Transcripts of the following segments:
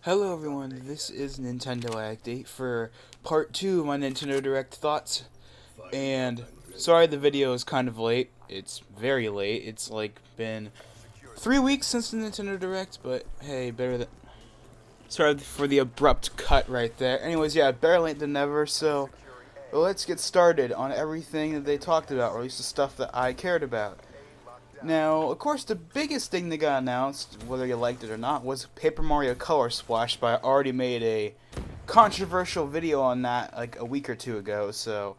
Hello everyone, this is Nintendo Acti for part 2 of my Nintendo Direct thoughts. And sorry the video is kind of late. It's very late. It's like been 3 weeks since the Nintendo Direct, but hey, better than... Sorry for the abrupt cut right there. Anyways, yeah, better late than never, so let's get started on everything that they talked about, or at least the stuff that I cared about. Now, of course, the biggest thing that got announced, whether you liked it or not, was Paper Mario Color Splash, but I already made a controversial video on that like a week or two ago, so,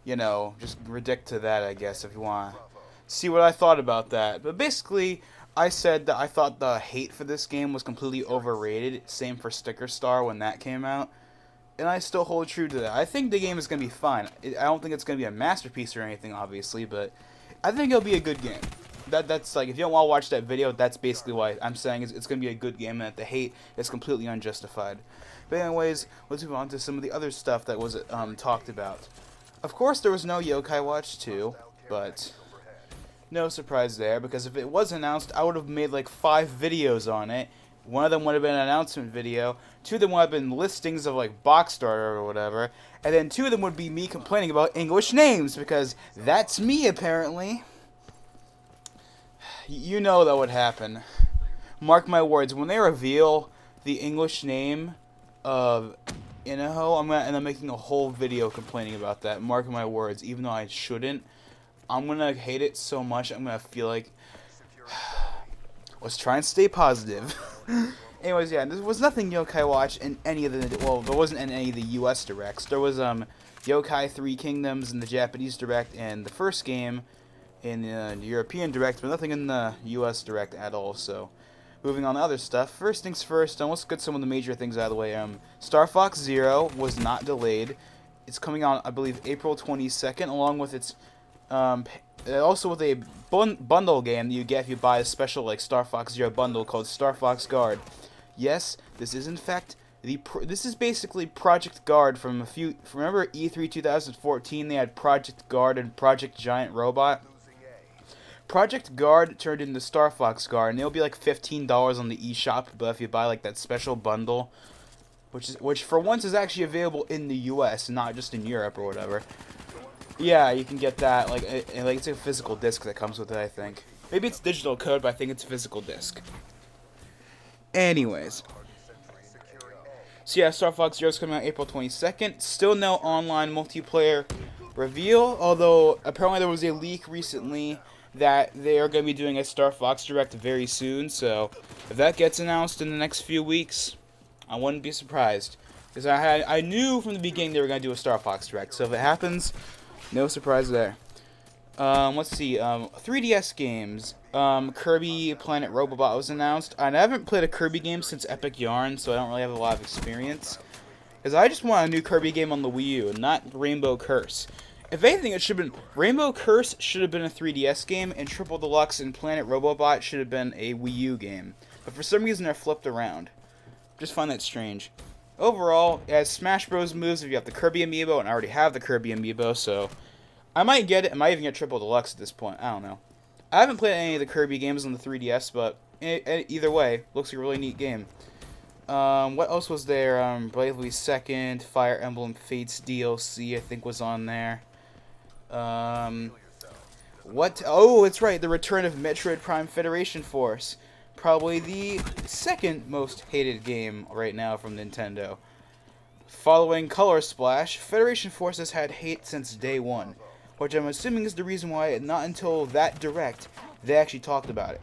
you know, just ridict to that, I guess, if you want to see what I thought about that. But basically, I said that I thought the hate for this game was completely overrated, same for Sticker Star when that came out, and I still hold true to that. I think the game is going to be fine. I don't think it's going to be a masterpiece or anything, obviously, but I think it'll be a good game. That's like, if you don't want to watch that video, that's basically why I'm saying it's going to be a good game and that the hate is completely unjustified. But anyways, let's move on to some of the other stuff that was talked about. Of course, there was no Yokai Watch 2, but no surprise there, because if it was announced, I would have made like 5 videos on it. One of them would have been an announcement video, 2 of them would have been listings of like box starter or whatever, and then 2 of them would be me complaining about English names, because that's me apparently. You know that would happen. Mark my words, when they reveal the English name of Inaho, I'm making a whole video complaining about that. Mark my words, even though I shouldn't. I'm gonna hate it so much, I'm gonna feel like... Let's try and stay positive. Anyways, yeah, there was nothing Yokai Watch in any of the... Well, there wasn't in any of the US Directs. There was Yokai 3 Kingdoms in the Japanese Direct and the first game in the European Direct, but nothing in the US Direct at all, so... Moving on to other stuff. First things first, let's get some of the major things out of the way. Star Fox Zero was not delayed. It's coming out, I believe, April 22nd, along with its... also with a bundle game that you get if you buy a special like Star Fox Zero bundle called Star Fox Guard. Yes, this is in fact this is basically Project Guard from a few. Remember E3 2014? They had Project Guard and Project Giant Robot. Project Guard turned into Star Fox Guard, and it'll be like $15 on the eShop. But if you buy like that special bundle, which for once is actually available in the U.S. and not just in Europe or whatever. Yeah, you can get that, like it's a physical disc that comes with it, I think. Maybe it's digital code, but I think it's a physical disc. Anyways. So yeah, Star Fox Zero is coming out April 22nd. Still no online multiplayer reveal, although apparently there was a leak recently that they are going to be doing a Star Fox Direct very soon, so if that gets announced in the next few weeks, I wouldn't be surprised. Because I knew from the beginning they were going to do a Star Fox Direct, so if it happens... No surprise there. Let's see. 3DS games. Kirby Planet Robobot was announced. I haven't played a Kirby game since Epic Yarn, so I don't really have a lot of experience. Because I just want a new Kirby game on the Wii U, and not Rainbow Curse. If anything, it should have been... Rainbow Curse should have been a 3DS game, and Triple Deluxe and Planet Robobot should have been a Wii U game. But for some reason, they're flipped around. Just find that strange. Overall, it has Smash Bros. Moves if you have the Kirby Amiibo, and I already have the Kirby Amiibo, so I might get it. I might even get Triple Deluxe at this point. I don't know. I haven't played any of the Kirby games on the 3DS, but either way, looks like a really neat game. What else was there? Bravely Second, Fire Emblem Fates DLC, I think was on there. What? Oh, it's right, the return of Metroid Prime Federation Force. Probably the second most hated game right now from Nintendo. Following Color Splash, Federation Force has had hate since day one, which I'm assuming is the reason why not until that Direct they actually talked about it.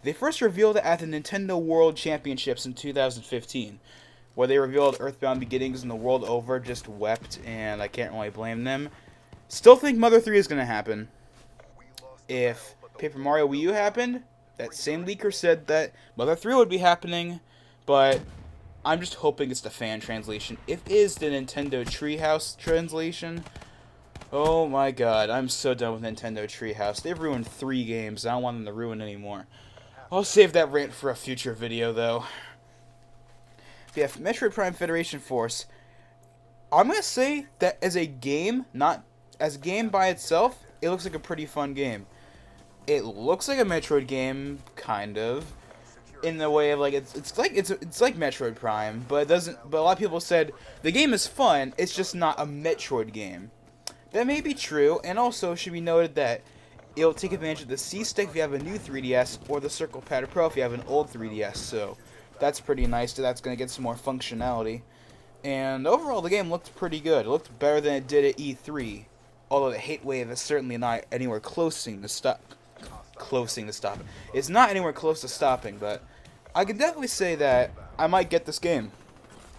They first revealed it at the Nintendo World Championships in 2015, where they revealed Earthbound Beginnings and the world over just wept, and I can't really blame them. Still think Mother 3 is going to happen. If Paper Mario Wii U happened, that same leaker said that Mother 3 would be happening, but I'm just hoping it's the fan translation. If it is the Nintendo Treehouse translation, oh my god, I'm so done with Nintendo Treehouse. They've ruined 3 games. I don't want them to ruin anymore. I'll save that rant for a future video, though. But yeah, Metroid Prime Federation Force, I'm going to say that as a game, not as a game by itself, it looks like a pretty fun game. It looks like a Metroid game, kind of. in the way of like it's like Metroid Prime, but it doesn't. But a lot of people said the game is fun. It's just not a Metroid game. That may be true, and also should be noted that it'll take advantage of the C stick if you have a new 3DS, or the Circle Pad Pro if you have an old 3DS. So that's pretty nice. That's going to get some more functionality. And overall, the game looked pretty good. It looked better than it did at E3. Although the hate wave is certainly not anywhere closing to stop. It's not anywhere close to stopping, but I can definitely say that I might get this game.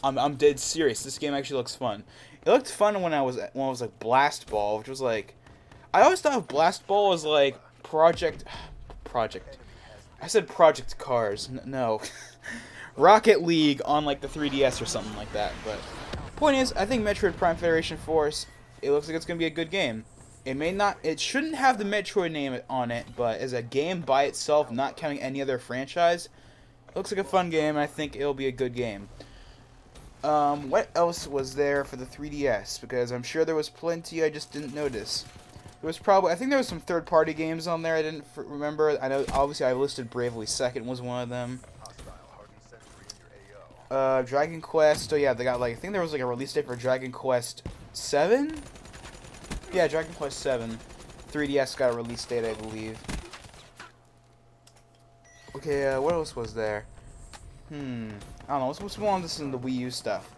I'm dead serious. This game actually looks fun. It looked fun when I was like Blast Ball, which was like, I always thought of Blast Ball as like Project. I said Project Cars. No, Rocket League on like the 3DS or something like that. But point is, I think Metroid Prime Federation Force. It looks like it's gonna be a good game. It may not. It shouldn't have the Metroid name on it, but as a game by itself, not counting any other franchise, it looks like a fun game. I think it'll be a good game. What else was there for the 3DS? Because I'm sure there was plenty I just didn't notice. There was probably, I think there was some third-party games on there I didn't remember. I know, obviously, I listed Bravely Second was one of them. Dragon Quest. Oh yeah, they got like, I think there was like a release date for Dragon Quest 7. Yeah, Dragon Quest 7. 3DS got a release date, I believe. Okay, what else was there? I don't know. Let's move on to some of the Wii U stuff.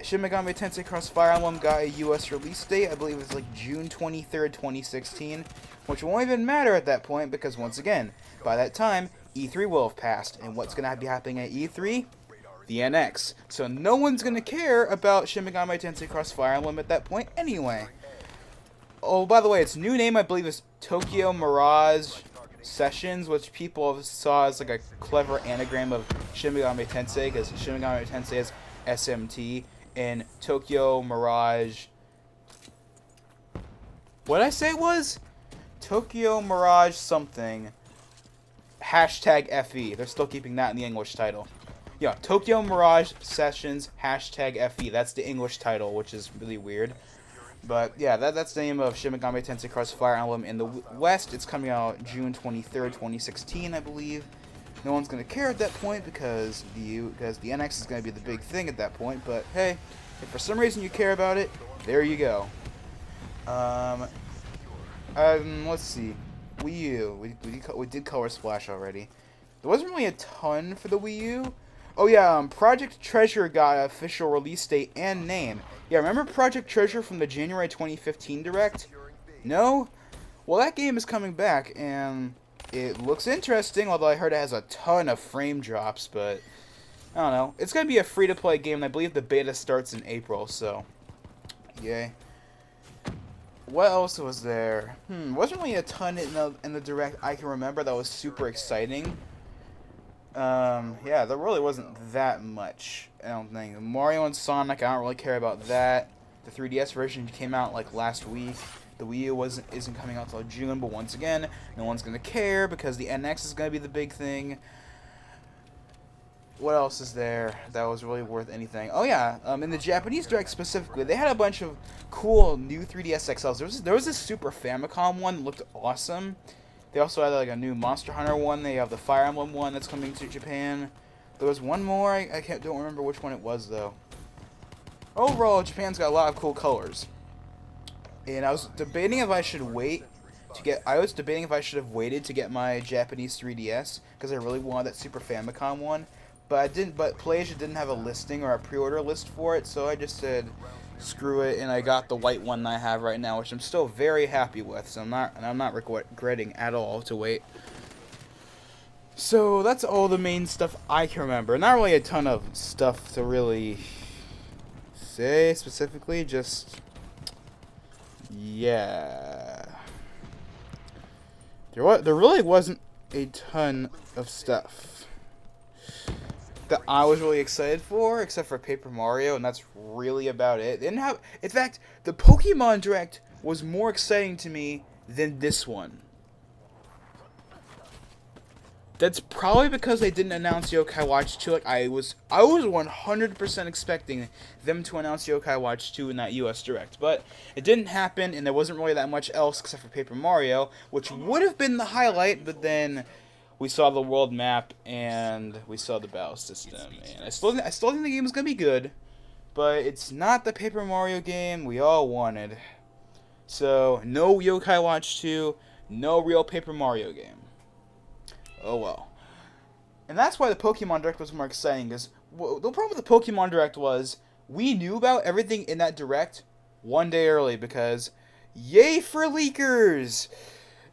Shin Megami Tensei Cross Fire Emblem got a US release date. I believe it's like June 23rd, 2016. Which won't even matter at that point because, once again, by that time, E3 will have passed. And what's going to be happening at E3? The NX. So no one's going to care about Shin Megami Tensei Cross Fire Emblem at that point anyway. Oh, by the way, its new name, I believe, is Tokyo Mirage Sessions, which people saw as like a clever anagram of Shin Megami Tensei, because Shin Megami Tensei is SMT, and Tokyo Mirage... What did I say it was? Tokyo Mirage something. Hashtag FE. They're still keeping that in the English title. Yeah, Tokyo Mirage Sessions, hashtag FE. That's the English title, which is really weird. But yeah, that's the name of Shin Megami Tensei Cross Fire Emblem in the West. It's coming out June 23rd, 2016, I believe. No one's going to care at that point because the NX is going to be the big thing at that point. But hey, if for some reason you care about it, there you go. Let's see. Wii U. We did Color Splash already. There wasn't really a ton for the Wii U. Oh yeah, Project Treasure got an official release date and name. Yeah, remember Project Treasure from the January 2015 Direct? No? Well, that game is coming back, and it looks interesting, although I heard it has a ton of frame drops, but I don't know. It's going to be a free-to-play game, and I believe the beta starts in April, so yay. What else was there? Wasn't really a ton in the Direct I can remember that was super exciting. Yeah, there really wasn't that much, I don't think. Mario and Sonic, I don't really care about that. The 3DS version came out like last week. The Wii U isn't coming out till June, but once again, no one's gonna care because the NX is gonna be the big thing. What else is there that was really worth anything? Oh yeah, in the Japanese Direct specifically, they had a bunch of cool new 3DS XLs. There was this Super Famicom one that looked awesome. They also had like a new Monster Hunter one. They have the Fire Emblem one that's coming to Japan. There was one more. I don't remember which one it was though. Overall, Japan's got a lot of cool colors. And I was debating if I should wait to get. I was debating if I should have waited to get my Japanese 3DS because I really wanted that Super Famicom one. But I didn't. But PlayAsia didn't have a listing or a pre-order list for it, so I just said, screw it, and I got the white one I have right now, which I'm still very happy with. So I'm not regretting at all to wait. So that's all the main stuff I can remember. Not really a ton of stuff to really say specifically. Just yeah, there really wasn't a ton of stuff that I was really excited for, except for Paper Mario, and that's really about it. They didn't have, in fact, the Pokemon Direct was more exciting to me than this one. That's probably because they didn't announce Yokai Watch 2. Like I was 100% expecting them to announce Yokai Watch 2 in that US Direct, but it didn't happen, and there wasn't really that much else except for Paper Mario, which would have been the highlight, but then we saw the world map, and we saw the battle system. And I still think the game is gonna be good, but it's not the Paper Mario game we all wanted. So no Yokai Watch 2, no real Paper Mario game. Oh well. And that's why the Pokemon Direct was more exciting, because the problem with the Pokemon Direct was we knew about everything in that Direct one day early, because yay for leakers!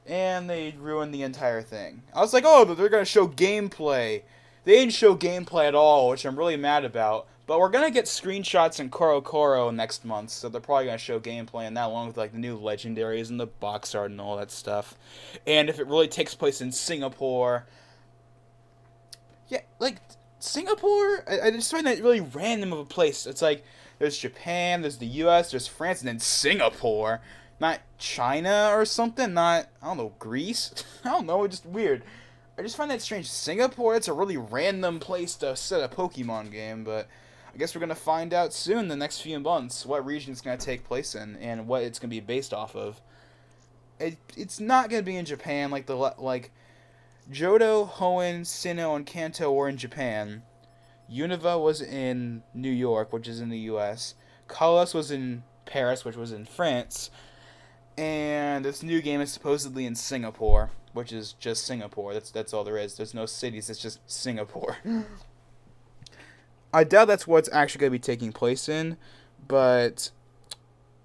And they ruined the entire thing. I was like, oh, they're going to show gameplay. They didn't show gameplay at all, which I'm really mad about. But we're going to get screenshots in Koro next month, so they're probably going to show gameplay in that, along with like the new legendaries and the box art and all that stuff. And if it really takes place in Singapore... Yeah, like, Singapore? I just find that really random of a place. It's like, there's Japan, there's the US, there's France, and then Singapore. Not China or something, not, I don't know, Greece? I don't know, it's just weird. I just find that strange. Singapore, it's a really random place to set a Pokemon game, but I guess we're going to find out soon, the next few months, what region it's going to take place in, and what it's going to be based off of. It's not going to be in Japan, like Johto, Hoenn, Sinnoh, and Kanto were in Japan. Unova was in New York, which is in the US. Kalos was in Paris, which was in France. And this new game is supposedly in Singapore, which is just Singapore. That's all there is. There's no cities, it's just Singapore. I doubt that's what's actually going to be taking place in, but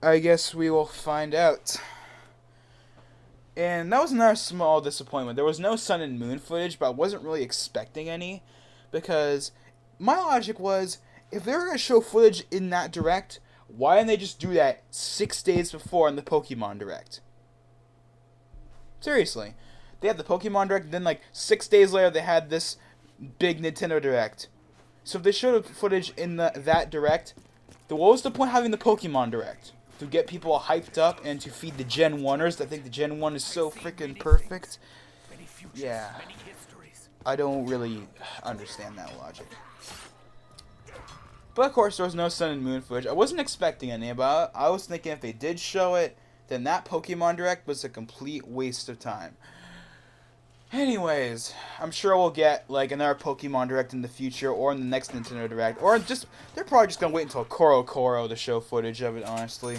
I guess we will find out. And that was another small disappointment. There was no Sun and Moon footage, but I wasn't really expecting any, because my logic was, if they were going to show footage in that Direct, why didn't they just do that 6 days before in the Pokemon Direct? Seriously. They had the Pokemon Direct, and then like 6 days later they had this big Nintendo Direct. So if they showed footage in that Direct, then what was the point of having the Pokemon Direct? To get people hyped up and to feed the Gen 1ers that think the Gen 1 is so freaking perfect? Yeah. I don't really understand that logic. But of course, there was no Sun and Moon footage. I wasn't expecting any, but I was thinking if they did show it, then that Pokemon Direct was a complete waste of time. Anyways, I'm sure we'll get like another Pokemon Direct in the future, or in the next Nintendo Direct, or just they're probably just gonna wait until Koro to show footage of it. Honestly,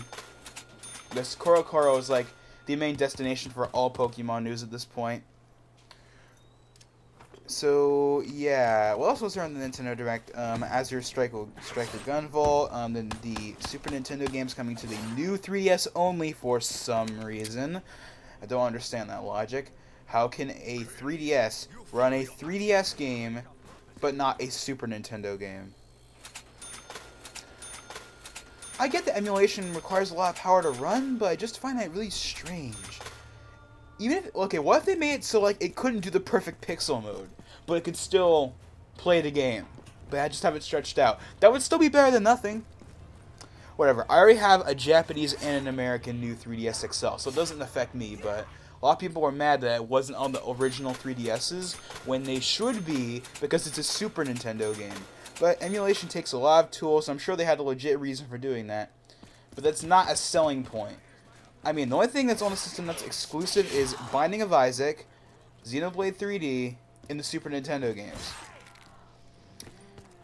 this Koro is like the main destination for all Pokemon news at this point. So yeah, what else was there on the Nintendo Direct? Azure Strike the Gunvolt. Then the Super Nintendo games coming to the new 3DS only for some reason. I don't understand that logic. How can a 3DS run a 3DS game, but not a Super Nintendo game? I get that emulation requires a lot of power to run, but I just find that really strange. Even if, okay, what if they made it so like it couldn't do the perfect pixel mode, but it could still play the game, but I just have it stretched out? That would still be better than nothing. Whatever, I already have a Japanese and an American new 3DS XL, so it doesn't affect me, but a lot of people were mad that it wasn't on the original 3DSs when they should be, because it's a Super Nintendo game. But emulation takes a lot of tools, so I'm sure they had a legit reason for doing that. But that's not a selling point. I mean, the only thing that's on the system that's exclusive is Binding of Isaac, Xenoblade 3D, and the Super Nintendo games.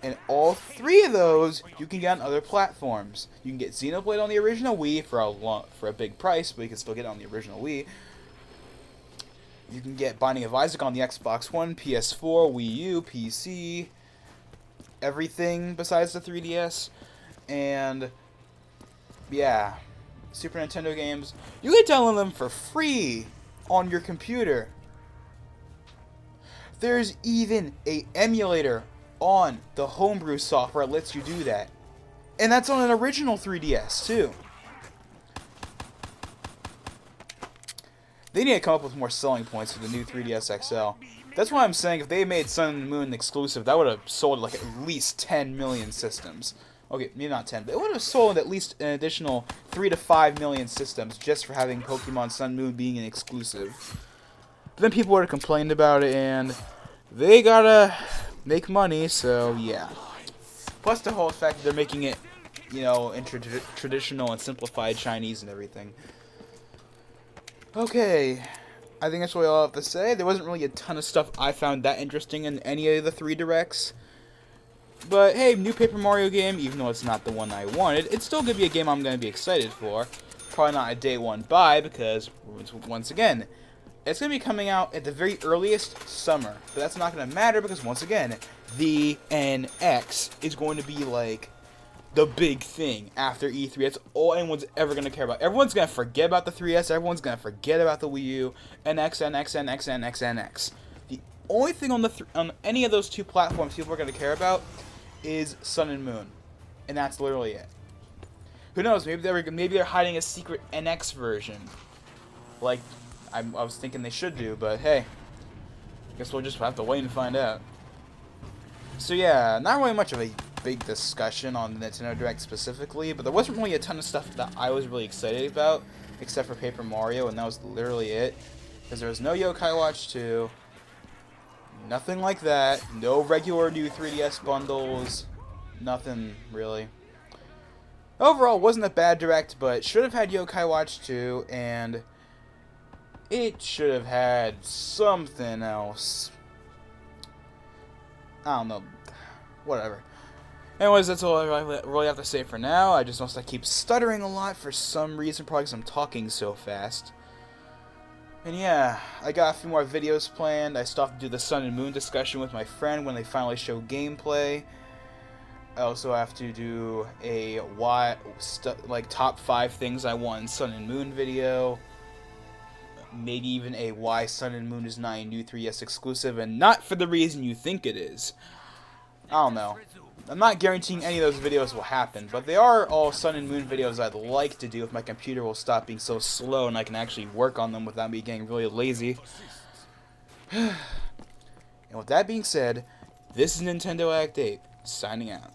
And all three of those you can get on other platforms. You can get Xenoblade on the original Wii for a big price, but you can still get it on the original Wii. You can get Binding of Isaac on the Xbox One, PS4, Wii U, PC, everything besides the 3DS. And yeah, Super Nintendo games, you can download them for free on your computer. There's even a emulator on the homebrew software that lets you do that. And that's on an original 3DS too. They need to come up with more selling points for the new 3DS XL. That's why I'm saying if they made Sun and Moon exclusive, that would have sold like at least 10 million systems. Okay, maybe not 10, but it would have sold at least an additional 3 to 5 million systems just for having Pokemon Sun and Moon being an exclusive. But then people would have complained about it, and they gotta make money, so yeah. Plus the whole fact that they're making it, you know, in traditional and simplified Chinese and everything. Okay, I think that's really all I have to say. There wasn't really a ton of stuff I found that interesting in any of the 3 directs. But hey, new Paper Mario game, even though it's not the one I wanted, it's still going to be a game I'm going to be excited for. Probably not a day one buy, because, once again, it's going to be coming out at the very earliest summer. But that's not going to matter, because once again, the NX is going to be like the big thing after E3. That's all anyone's ever going to care about. Everyone's going to forget about the 3DS, everyone's going to forget about the Wii U, NX, NX, NX, NX, NX. The only thing on any of those 2 platforms people are going to care about is Sun and Moon, and that's literally it. Who knows? Maybe they're hiding a secret NX version, like I was thinking they should do. But hey, guess we'll just have to wait and find out. So yeah, not really much of a big discussion on the Nintendo Direct specifically, but there wasn't really a ton of stuff that I was really excited about, except for Paper Mario, and that was literally it. Because there was no Yokai Watch 2. Nothing like that. No regular new 3DS bundles. Nothing, really. Overall, wasn't a bad direct, but should have had Yokai Watch 2, and it should have had something else. I don't know. Whatever. Anyways, that's all I really have to say for now. I just noticed I keep stuttering a lot for some reason, probably because I'm talking so fast. And yeah, I got a few more videos planned. I still have to do the Sun and Moon discussion with my friend when they finally show gameplay. I also have to do a top 5 things I want in Sun and Moon video. Maybe even a why Sun and Moon is not a new 3DS exclusive, and not for the reason you think it is. I don't know. I'm not guaranteeing any of those videos will happen, but they are all Sun and Moon videos I'd like to do if my computer will stop being so slow and I can actually work on them without me getting really lazy. And with that being said, this is Nintendo Act 8, signing out.